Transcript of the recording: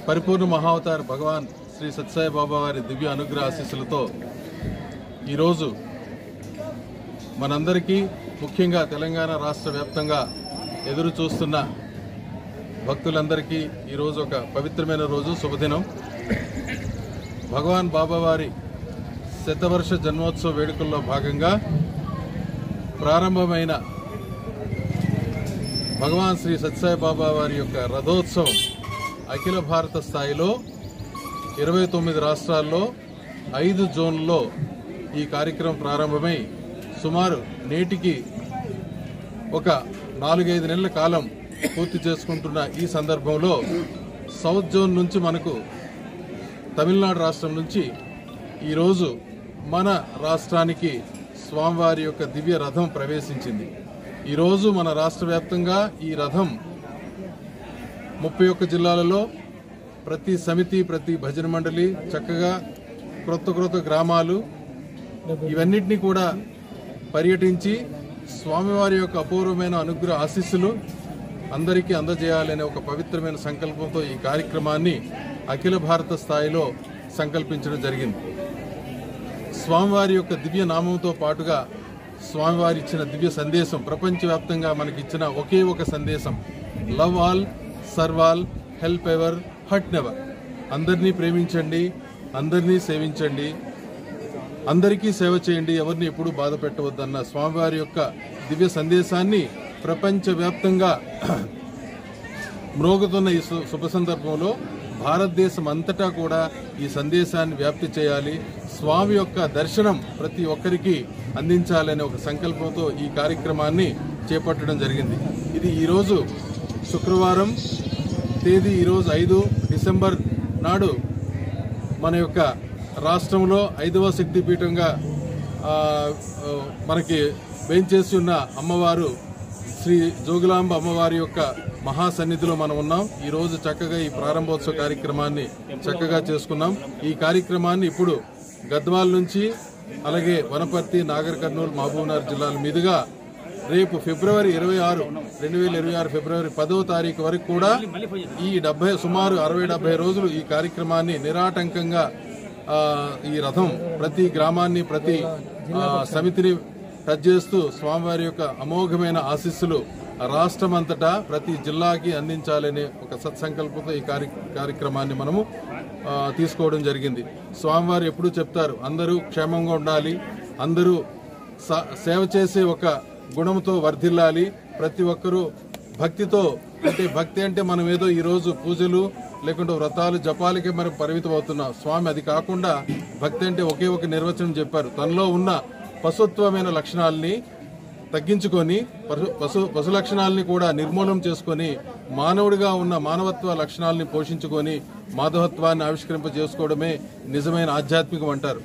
పరిపూర్ణ మహావతార్ భగవాన్ శ్రీ సత్యసాయి బాబా వారి దివ్య అనుగ్రహ ఆశీస్సులతో ఈరోజు మనందరికీ ముఖ్యంగా తెలంగాణ రాష్ట్ర వ్యాప్తంగా ఎదురు చూస్తున్న భక్తులందరికీ ఈరోజు ఒక పవిత్రమైన రోజు, శుభదినం. భగవాన్ బాబా వారి శతవర్ష జన్మోత్సవ వేడుకల్లో భాగంగా ప్రారంభమైన భగవాన్ శ్రీ సత్యసాయి బాబా వారి యొక్క రథోత్సవం అఖిల భారత స్థాయిలో 29 రాష్ట్రాల్లో 5 జోన్లలో ఈ కార్యక్రమం ప్రారంభమై సుమారు నేటికి ఒక 4-5 నెలల కాలం పూర్తి చేసుకుంటున్న ఈ సందర్భంలో సౌత్ జోన్ నుంచి మనకు తమిళనాడు రాష్ట్రం నుంచి ఈరోజు మన రాష్ట్రానికి స్వామివారి యొక్క దివ్య రథం ప్రవేశించింది. ఈరోజు మన రాష్ట్ర వ్యాప్తంగా ఈ రథం 31 జిల్లాలలో ప్రతి సమితి, ప్రతి భజన మండలి, చక్కగా క్రొత్త గ్రామాలు ఇవన్నిటినీ కూడా పర్యటించి స్వామివారి యొక్క అపూర్వమైన అనుగ్రహ ఆశీస్సులు అందరికీ అందజేయాలనే ఒక పవిత్రమైన సంకల్పంతో ఈ కార్యక్రమాన్ని అఖిల భారత స్థాయిలో సంకల్పించడం జరిగింది. స్వామివారి యొక్క దివ్య నామంతో పాటుగా స్వామివారి ఇచ్చిన దివ్య సందేశం, ప్రపంచవ్యాప్తంగా మనకిచ్చిన ఒకే ఒక సందేశం, love all, serve all, help ever, hurt never. అందరినీ ప్రేమించండి, అందరినీ సేవించండి, అందరికీ సేవ చేయండి, ఎవరిని ఎప్పుడూ బాధ పెట్టవద్దన్న స్వామివారి యొక్క దివ్య సందేశాన్ని ప్రపంచవ్యాప్తంగా మ్రోగుతున్న ఈ శుభ సందర్భంలో భారతదేశం అంతటా కూడా ఈ సందేశాన్ని వ్యాప్తి చేయాలి, స్వామి యొక్క దర్శనం ప్రతి ఒక్కరికి అందించాలనే ఒక సంకల్పంతో ఈ కార్యక్రమాన్ని చేపట్టడం జరిగింది. ఇది ఈరోజు శుక్రవారం తేదీ, ఈరోజు 5 డిసెంబర్ నాడు మన యొక్క రాష్ట్రంలో 5వ శక్తిపీఠంగా మనకి వేంచేసి ఉన్న అమ్మవారు శ్రీ జోగులాంబ అమ్మవారి యొక్క మహాసన్నిధిలో మనం ఉన్నాం. ఈరోజు చక్కగా ఈ ప్రారంభోత్సవ కార్యక్రమాన్ని చక్కగా చేసుకున్నాం. ఈ కార్యక్రమాన్ని ఇప్పుడు గద్వాల్ నుంచి, అలాగే వనపర్తి, నాగర్ కర్నూలు, మహబూబ్నగర్ జిల్లాల మీదుగా రేపు ఫిబ్రవరి 26, 2026 ఫిబ్రవరి 10వ తారీఖు వరకు కూడా ఈ సుమారు 60-70 రోజులు ఈ కార్యక్రమాన్ని నిరాటంకంగా ఈ రథం ప్రతి గ్రామాన్ని, ప్రతి సమితిని టచ్ చేస్తూ స్వామివారి యొక్క అమోఘమైన ఆశీస్సులు రాష్ట్రమంతటా ప్రతి జిల్లాకి అందించాలనే ఒక సత్సంకల్పంతో ఈ కార్యక్రమాన్ని మనము తీసుకోవడం జరిగింది. స్వామివారు ఎప్పుడూ చెప్తారు, అందరూ క్షేమంగా ఉండాలి, అందరూ సేవ చేసే ఒక గుణంతో వర్ధిల్లాలి, ప్రతి ఒక్కరూ భక్తితో, అంటే భక్తి అంటే మనం ఏదో ఈరోజు పూజలు లేకుంటే వ్రతాలు జపాలకే మనం పరిమితం అవుతున్నాం. స్వామి అది కాకుండా భక్తి అంటే ఒకే ఒక నిర్వచనం చెప్పారు, తనలో ఉన్న పశుత్వమైన లక్షణాలని తగ్గించుకొని పశు లక్షణాలని కూడా నిర్మూలన చేసుకొని మానవుడిగా ఉన్న మానవత్వ లక్షణాలని పోషించుకొని మాధవత్వాన్ని ఆవిష్కరింప చేసుకోవడమే నిజమైన ఆధ్యాత్మికం అంటారు.